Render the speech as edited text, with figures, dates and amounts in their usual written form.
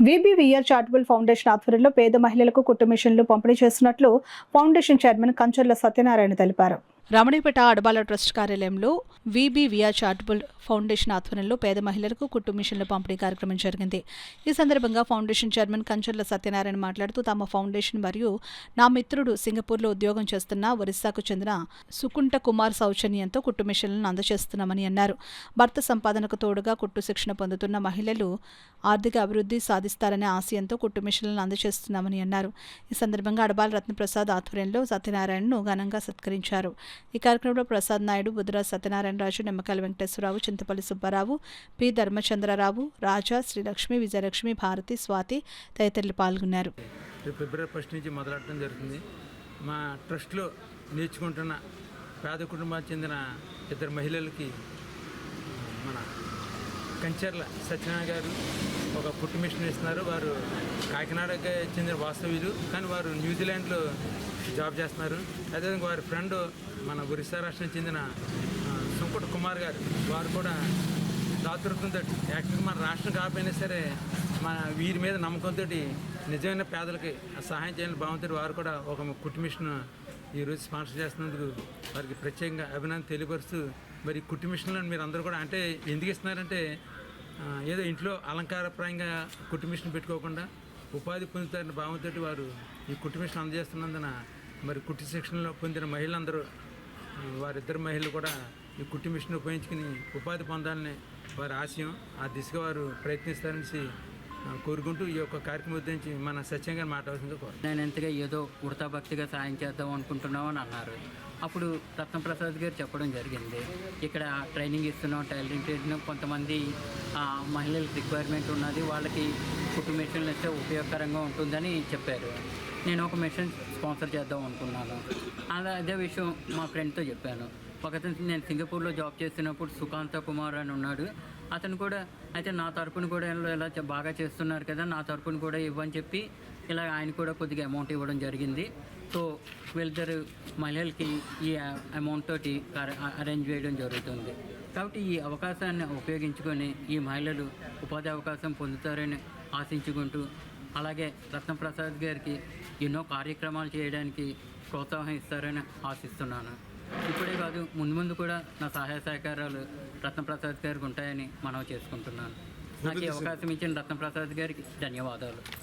వీబీవీఆర్ charitable foundation ఆధ్వర్యంలో పేద మహిళలకు కుట్టు మిషన్లు పంపిణీ చేస్తున్నట్లు ఫౌండేషన్ చైర్మన్ కంచర్ల సత్యనారాయణ తెలిపారు. రమణీపేట అడబాల ట్రస్ట్ కార్యాలయంలో వీబీవీఆర్ చారిటబుల్ ఫౌండేషన్ ఆధ్వర్యంలో పేద మహిళలకు కుట్టు మిషన్ల పంపిణీ కార్యక్రమం జరిగింది. ఈ సందర్భంగా ఫౌండేషన్ చైర్మన్ కంచర్ల సత్యనారాయణ మాట్లాడుతూ తమ ఫౌండేషన్ మరియు నా మిత్రుడు సింగపూర్లో ఉద్యోగం చేస్తున్న ఒరిస్సాకు చెందిన సుకుంట కుమార్ సౌజన్యంతో కుట్టు మిషన్లను అందజేస్తున్నామని అన్నారు. భర్త సంపాదనకు తోడుగా కుట్టు శిక్షణ పొందుతున్న మహిళలు ఆర్థిక అభివృద్ధి సాధిస్తారనే ఆశయంతో కుట్టు మిషన్లను అందజేస్తున్నామని అన్నారు. ఈ సందర్భంగా అడబాల రత్నప్రసాద్ ఆధ్వర్యంలో సత్యనారాయణను ఘనంగా సత్కరించారు. ఈ కార్యక్రమంలో ప్రసాద్ నాయుడు, బుద్ధరాజ్ సత్యనారాయణరాజు, నిమ్మకాయల వెంకటేశ్వరరావు, చింతపల్లి సుబ్బారావు, పి ధర్మచంద్రరావు, రాజా, శ్రీలక్ష్మి, విజయలక్ష్మి, భారతి, స్వాతి తదితరులు పాల్గొన్నారు. ఫిబ్రవరి 1 నుంచి మొదలెట్టడం జరుగుతుంది. మా ట్రస్ట్లో నేర్చుకుంటున్న పేద కుటుంబానికి చెందిన 2 మహిళలకి మన కంచర్ల సత్యనారాయణ గారు ఒక కుట్టు మిషన్ ఇస్తున్నారు. వారు కాకినాడకి చెందిన వాస్తవ్యులు, కానీ వారు న్యూజిలాండ్లో జాబ్ చేస్తున్నారు. అదేవిధంగా వారి ఫ్రెండ్ మన ఒరిస్సా రాష్ట్రం చెందిన సుంకుట కుమార్ గారు, వారు కూడా దాతృత్వంతో యాక్చువల్గా మన రాష్ట్రం కాకపోయినా సరే మన వీరి మీద నమ్మకంతో నిజమైన పేదలకి సహాయం చేయాలని భావంతో వారు కూడా ఒక కుట్టు మిషన్ ఈరోజు స్పాన్సర్ చేస్తున్నందుకు వారికి ప్రత్యేకంగా అభినందన తెలియపరుస్తూ, మరి కుట్టు మిషన్లను మీరు అందరూ కూడా అంటే ఎందుకు ఇస్తున్నారంటే ఏదో ఇంట్లో అలంకారప్రాయంగా కుట్టు మిషన్ పెట్టుకోకుండా ఉపాధి పొందుతారని భావంతో వారు ఈ కుట్టు మిషన్ అందజేస్తున్నందున మరి కుట్టు శిక్షణలో పొందిన మహిళలందరూ వారిద్దరు మహిళలు కూడా ఈ కుట్టు మిషన్ ఉపయోగించుకుని ఉపాధి పొందాలని వారి ఆశయం. ఆ దిశగా వారు ప్రయత్నిస్తారని కోరుకుంటూ ఈ యొక్క కార్యక్రమం గురించి మన సత్యంగా మాట్లాడాల్సిందిగా కోరు. నేను ఎంతగా ఏదో ఉడతా భక్తిగా సాయం చేద్దాం అనుకుంటున్నామని అన్నారు. అప్పుడు రత్నప్రసాద్ గారు చెప్పడం జరిగింది, ఇక్కడ ట్రైనింగ్ ఇస్తున్నాం, టైలరింగ్ ట్రైనింగ్, కొంతమంది మహిళలకు రిక్వైర్మెంట్ ఉన్నది, వాళ్ళకి కుట్టు మిషన్లు ఇస్తే ఉపయోగకరంగా ఉంటుందని చెప్పారు. నేను ఒక మిషన్ స్పాన్సర్ చేద్దాం అనుకున్నాను. అదే విషయం మా ఫ్రెండ్తో చెప్పాను. ఒకతను నేను సింగపూర్లో జాబ్ చేస్తున్నప్పుడు సుకాంత కుమార్ అని ఉన్నాడు. అతను కూడా అయితే నా తరపున కూడా ఇలా బాగా చేస్తున్నారు కదా, నా తరపున కూడా ఇవ్వని చెప్పి ఇలా ఆయన కూడా కొద్దిగా అమౌంట్ ఇవ్వడం జరిగింది. సో వీళ్ళిద్దరు మహిళలకి ఈ అమౌంట్ తోటి అరేంజ్ చేయడం జరుగుతుంది. కాబట్టి ఈ అవకాశాన్ని ఉపయోగించుకొని ఈ మహిళలు ఉపాధి అవకాశం పొందుతారని ఆశించుకుంటూ, అలాగే రత్నప్రసాద్ గారికి ఎన్నో కార్యక్రమాలు చేయడానికి ప్రోత్సాహం ఇస్తారని ఆశిస్తున్నాను. ఇప్పుడే కాదు, ముందు కూడా నా సహాయ సహకారాలు రత్నప్రసాద్ గారికి ఉంటాయని మనవి చేసుకుంటున్నాను. నాకు ఈ అవకాశం ఇచ్చిన రత్నప్రసాద్ గారికి ధన్యవాదాలు.